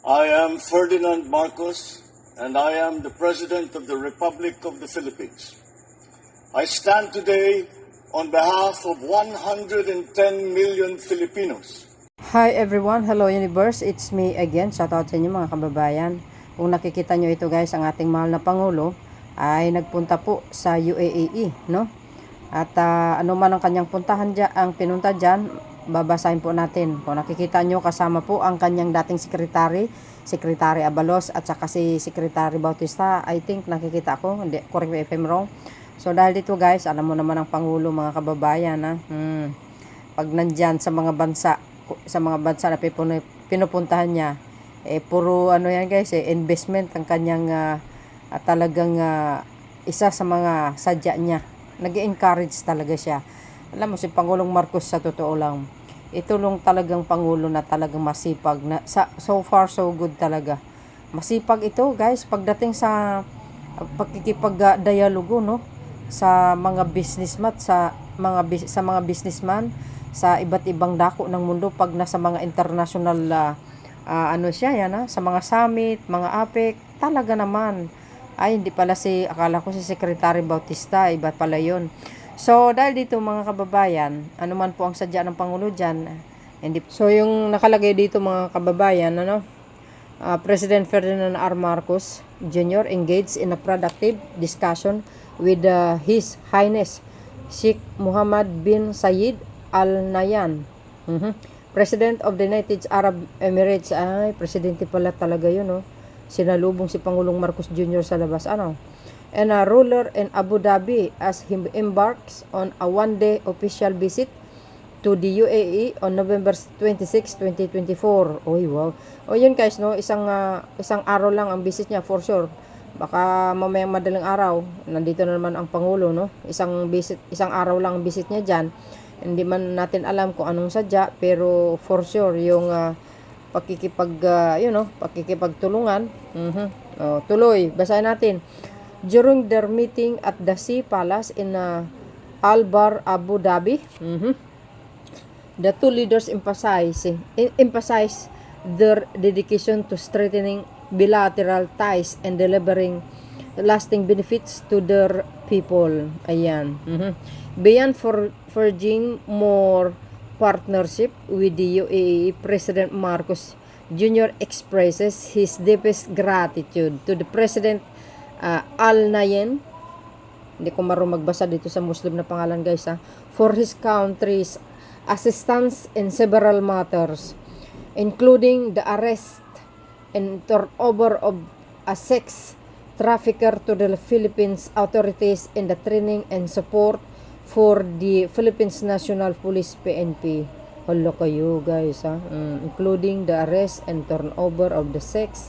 I am Ferdinand Marcos, and I am the President of the Republic of the Philippines. I stand today on behalf of 110 million Filipinos. Hi everyone, hello universe, it's me again. Shoutout sa inyo mga kababayan. Kung nakikita nyo ito guys, ang ating mahal na Pangulo ay nagpunta po sa UAE, no? At ano man ang kanyang puntahan dyan, ang pinunta dyan, babasahin po natin. Kung nakikita nyo, kasama po ang kanyang dating Secretary Abalos at saka si Secretary Bautista. I think nakikita ko, hindi, correct me if I'm wrong. So dahil dito guys, alam mo naman ang Pangulo mga kababayan, pag nandyan sa mga bansa na pinupuntahan niya, puro ano yan guys, investment ang kanyang talagang isa sa mga sadya niya. Nag-encourage talaga siya. Alam mo si Pangulong Marcos, sa totoo lang, ito lang talagang Pangulo na talagang masipag na, so far so good talaga. Masipag ito guys pagdating sa pagkikipag-dialogo, no, sa mga businessman, sa mga businessman sa iba't ibang dako ng mundo, pag nasa mga international ano siya yan, sa mga summit, mga APEC, talaga naman. Ay, hindi pala akala ko si Secretary Bautista, iba pala yun. So, dahil dito mga kababayan, ano man po ang sadya ng Pangulo dyan, hindi. So, yung nakalagay dito mga kababayan, President Ferdinand R. Marcos Jr. engaged in a productive discussion with His Highness Sheikh Mohammed bin Zayed Al Nahyan, President of the United Arab Emirates. Ay, presidente pala talaga yun, no? Sinalubong si Pangulong Marcos Jr. sa labas, and a ruler in Abu Dhabi as he embarks on a one-day official visit to the UAE on November 26, 2024. Oy, wow. O yun guys, no, isang araw lang ang visit niya for sure. Baka mamayang madaling araw, nandito na naman ang Pangulo, no? Isang araw lang ang visit niya diyan. Hindi man natin alam kung anong sadya, pero for sure yung pakikipagtulungan. Tuloy, basahin natin. During their meeting at the Sea Palace in Al-Bar, Abu Dhabi, the two leaders emphasize their dedication to strengthening bilateral ties and delivering lasting benefits to their people. Ayan. Beyond forging more partnership with the UAE, President Marcos Jr. expresses his deepest gratitude to the President Al Nahyan, hindi ko marunong magbasa dito sa Muslim na pangalan guys, for his country's assistance in several matters, including the arrest and turnover of a sex trafficker to the Philippines authorities in the training and support for the Philippines National Police PNP. Hala kayo guys, including the arrest and turnover of a sex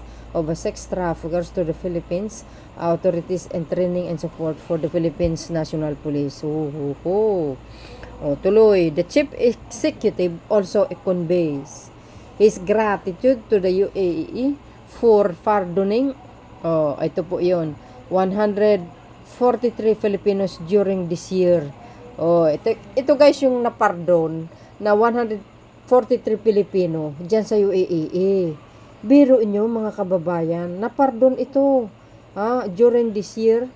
traffickers to the Philippines authorities and training and support for the Philippines National Police. Tuloy, the chief executive also conveys his gratitude to the UAE for pardoning, ito po yun, 143 Filipinos during this year. Ito guys yung napardon na 143 Pilipino dyan sa UAE. Biro nyo mga kababayan, napardon ito during this year,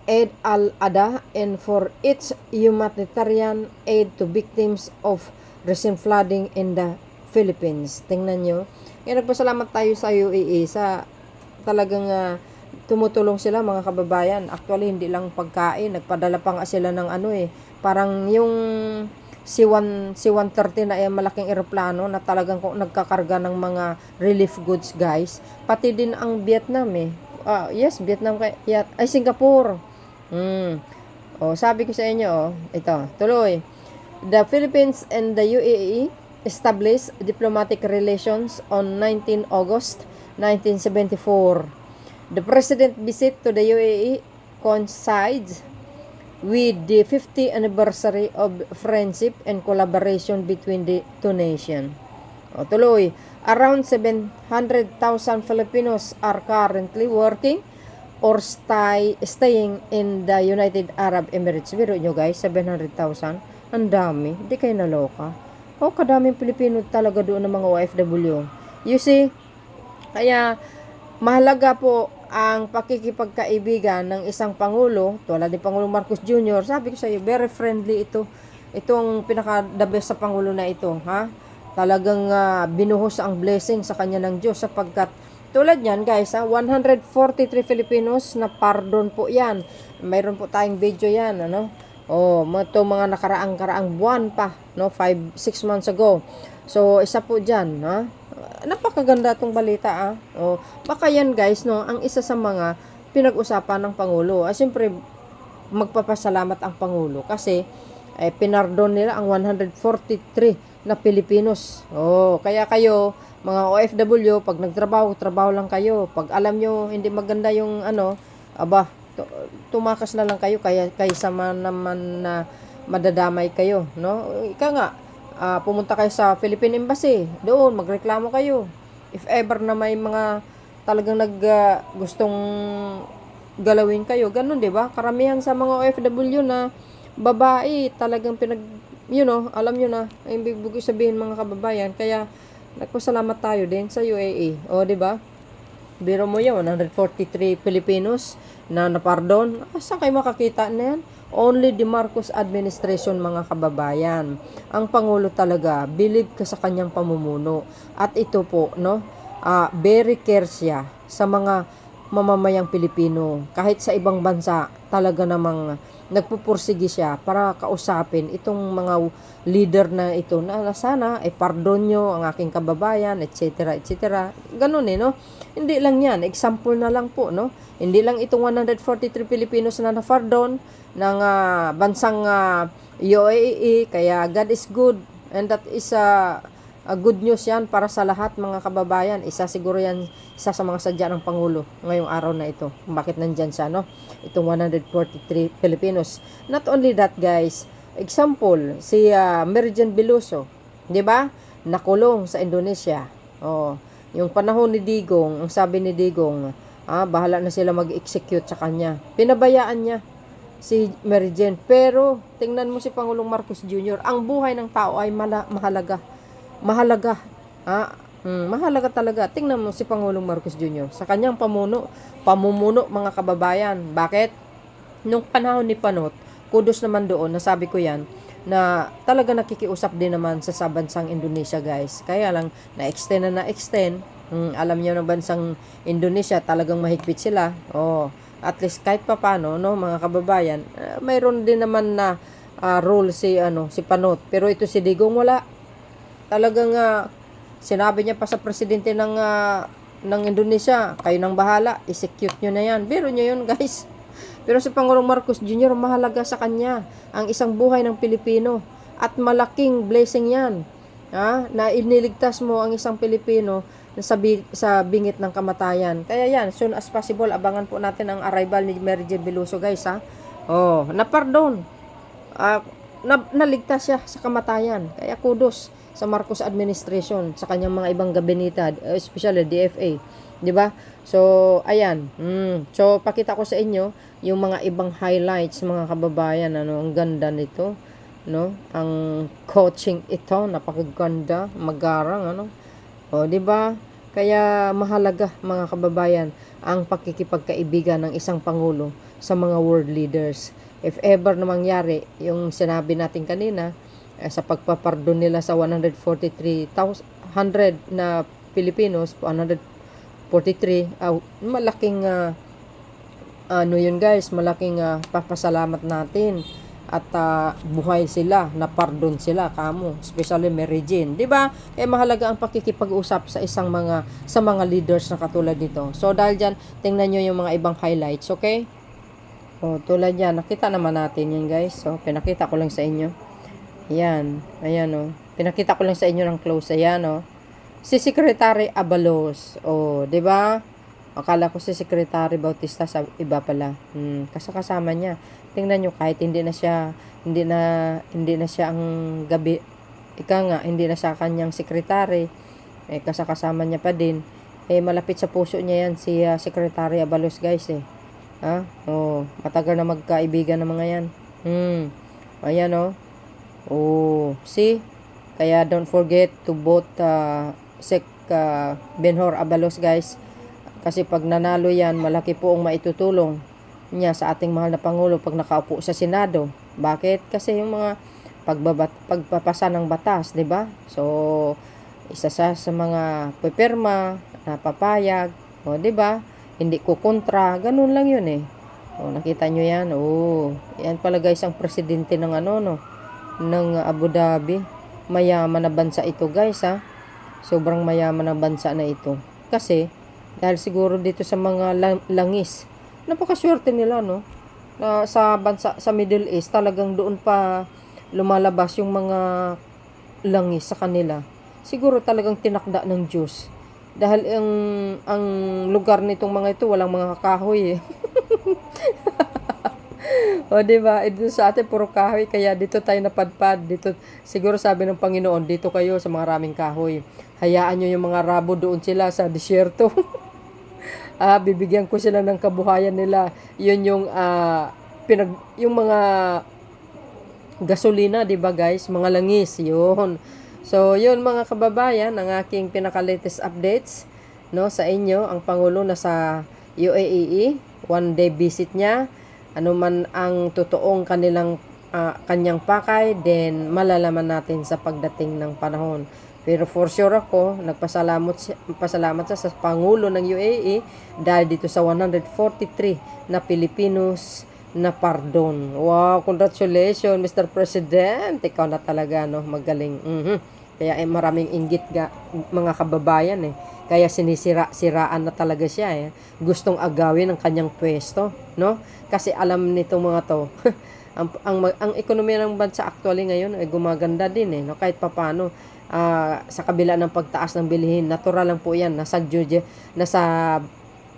Eid al-Adha, and for its humanitarian aid to victims of recent flooding in the Philippines. Tingnan nyo. Kaya nagpasalamat tayo sa UAE sa talagang tumutulong sila mga kababayan. Actually, hindi lang pagkain. Nagpadala pa nga sila ng parang yung C-130 na malaking eroplano na talagang nagkakarga ng mga relief goods guys. Pati din ang Vietnam yes, Vietnam ay Singapore. Sabi ko sa inyo, ito, tuloy. The Philippines and the UAE established diplomatic relations on 19 August 1974. The President visit to the UAE coincides with the 50th anniversary of friendship and collaboration between the two nations. Tuloy, around 700,000 Filipinos are currently working or staying in the United Arab Emirates. Biro nyo guys, 700,000. Ang dami. Hindi kayo naloka. Kadaming Pilipino talaga doon ng mga OFW. You see, Kaya mahalaga po ang pakikipagkaibigan ng isang Pangulo, tulad ni Pangulong Marcos Jr. Sabi ko sa iyo, very friendly ito. Itong pinaka-the best sa Pangulo na ito, ha? Talagang binuhos ang blessing sa kanya ng Diyos sapagkat tulad niyan guys, 143 Filipinos na pardon po yan. Mayroon po tayong video yan, ano? Oh, ito mga nakaraang buwan pa, no? 5-6 months ago. So, isa po dyan, ha? Napakaganda itong balita, ah. Oh, baka yan guys, no? Ang isa sa mga pinag-usapan ng Pangulo. Siyempre, magpapasalamat ang Pangulo kasi pinardon nila ang 143 na Pilipinos. Oh, kaya kayo, mga OFW, pag nagtrabaho, trabaho lang kayo. Pag alam nyo, hindi maganda yung ano, aba, tumakas na lang kayo kaysa naman na madadamay kayo, no? Ika nga, pumunta kayo sa Philippine Embassy, doon magreklamo kayo. If ever na may mga talagang gustong galawin kayo, ganun, 'di ba? Karamihan sa mga OFW na babae, talagang alam nyo na, ay ibig sabihin mga kababayan, kaya nagpasalamat tayo din sa UAE. O, 'di ba? Biro mo 'yan, 143 Filipinos na napardon. Saan kayo makakita na yan? Only the Marcos administration, mga kababayan. Ang Pangulo talaga, believe ka sa kanyang pamumuno. At ito po, no, very care siya sa mga mamamayang Pilipino. Kahit sa ibang bansa, talaga namang nagpupursige siya para kausapin itong mga leader na ito na sana pardon nyo ang aking kababayan, etc. etc. Ganun no? Hindi lang yan, example na lang po, no? Hindi lang itong 143 Filipinos na na-pardon ng bansang UAE, kaya God is good, and that is good news yan para sa lahat, mga kababayan. Siguro yan isa sa mga sadya ng Pangulo ngayong araw na ito, kung bakit nandyan siya, no? Itong 143 Filipinos. Not only that guys, example, si Merijen Veloso, di ba? Nakulong sa Indonesia. Oh, yung panahon ni Digong, ang sabi ni Digong, bahala na sila mag-execute sa kanya. Pinabayaan niya si Merijen. Pero tingnan mo si Pangulong Marcos Jr., ang buhay ng tao ay mahalaga. Mahalaga. Mahalaga talaga. Tingnan mo si Pangulong Marcos Jr. sa kanyang pamumuno, mga kababayan. Bakit? Nung panahon ni Panot, kudos naman doon, nasabi ko yan, na talaga nakikiusap din naman sa bansang Indonesia guys. Kaya lang, na-extend. Alam niyo ng bansang Indonesia, talagang mahigpit sila. Oh, at least kahit pa paano, no, mga kababayan, mayroon din naman na rule si Panot. Pero ito si Digong wala. Talagang sinabi niya pa sa presidente ng Indonesia, kayo nang bahala, execute nyo na yan. Biro nyo yun guys. Pero si Pangulong Marcos Jr., mahalaga sa kanya ang isang buhay ng Pilipino. At malaking blessing yan. Na iniligtas mo ang isang Pilipino sa bingit ng kamatayan. Kaya yan, soon as possible, abangan po natin ang arrival ni Merijen Veloso guys. Oh, napardon. Naligtas siya sa kamatayan. Kaya kudos sa Marcos administration, sa kanyang mga ibang gabinete, especially DFA, di ba? So, ayan. So, pakita ko sa inyo yung mga ibang highlights, mga kababayan, ang ganda nito, no? Ang coaching ito, napakaganda, magarang, O, di ba? Kaya mahalaga, mga kababayan, ang pakikipagkaibigan ng isang pangulo sa mga world leaders. If ever na mangyari yung sinabi natin kanina, sa pagpapardon nila sa 143,100 na Pilipinos, 143, malaking yun guys, malaking papasalamat natin. At buhay sila, napardon sila kamo, especially Merijen, di ba? Mahalaga ang pakikipag-usap sa mga leaders na katulad nito. So dahil diyan, tingnan niyo yung mga ibang highlights, okay? Tulad yan, nakita naman natin yan guys. So pinakita ko lang sa inyo. Ayan, pinakita ko lang sa inyo ng close. Ayan, si Secretary Abalos. di ba? Akala ko si Secretary Bautista sa iba pala. Kasama niya. Tingnan nyo, kahit hindi na siya ang gabi. Hindi na siya kanyang secretary. Kasama niya pa din. Malapit sa puso niya yan si Secretary Abalos guys matagal na magkaibigan ng mga yan. Ayan see? Kaya don't forget to vote Benhur Abalos, guys. Kasi pag nanalo yan, malaki po ang maitutulong niya sa ating mahal na Pangulo pag nakaupo sa Senado. Bakit? Kasi yung mga pagpapasa ng batas, di ba? So, isa sa mga pipirma, napapayag, o di ba? Hindi ko kontra, ganun lang yun eh. O, nakita nyo yan? O, yan pala guys ang presidente ng ng Abu Dhabi. Mayaman na bansa ito, guys, ha. Sobrang mayaman na bansa na ito. Kasi, dahil siguro dito sa mga langis, napakaswerte nila, no? Sa bansa, sa Middle East, talagang doon pa lumalabas yung mga langis sa kanila. Siguro talagang tinakda ng Diyos. Dahil ang lugar nitong mga ito, walang mga kahoy eh. O diba, ito sa atin puro kahoy, kaya dito tayo napadpad. Dito, siguro sabi ng Panginoon, dito kayo sa maraming kahoy. Hayaan nyo yung mga rabo doon sila sa disyerto. Bibigyan ko sila ng kabuhayan nila. Yun yung yung mga gasolina, 'di ba guys? Mga langis, 'yun. So, 'yun mga kababayan, ang aking pinaka-latest updates no sa inyo. Ang pangulo na sa UAE, one day visit niya. Ano man ang totoong kanyang pakay, then malalaman natin sa pagdating ng panahon. Pero for sure ako, pasalamat sa Pangulo ng UAE dahil dito sa 143 na Pilipinos na pardon. Wow, congratulations Mr. President. Ikaw na talaga, no? Magaling. Kaya maraming inggit mga kababayan eh. Kaya sinisiraan na talaga siya eh. Gustong agawin ang kanyang pwesto, no? Kasi alam nito mga to, ang ekonomiya ng bansa actually ngayon ay gumaganda din eh, no? Kahit papano sa kabila ng pagtaas ng bilihin, natural lang po 'yan. Nasa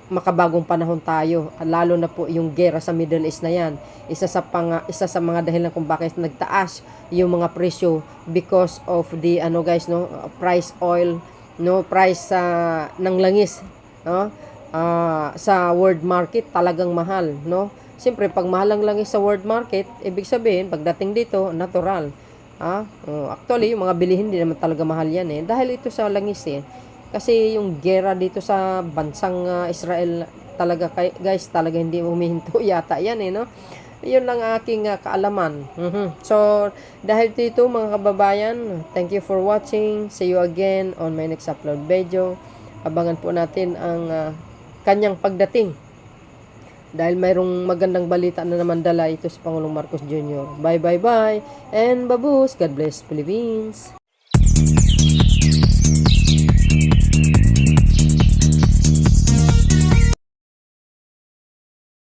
makabagong panahon tayo, lalo na po yung gera sa Middle East na yan. Isa sa mga dahilan kung bakit nagtaas yung mga presyo because of the guys, no, price oil, no, price ng langis, no, sa world market talagang mahal, no. Siyempre pag mahal ang langis sa world market, ibig sabihin pagdating dito natural. Actually yung mga bilihin din naman talaga mahal yan eh, dahil ito sa langis eh. Kasi yung gera dito sa bansang Israel talaga, guys, talaga hindi humihinto yata yan eh, no? Yun lang aking kaalaman. So, dahil dito mga kababayan, thank you for watching. See you again on my next upload video. Abangan po natin ang kanyang pagdating. Dahil mayroong magandang balita na naman dala ito si Pangulong Marcos Jr. Bye, bye, bye. And babus. God bless Philippines.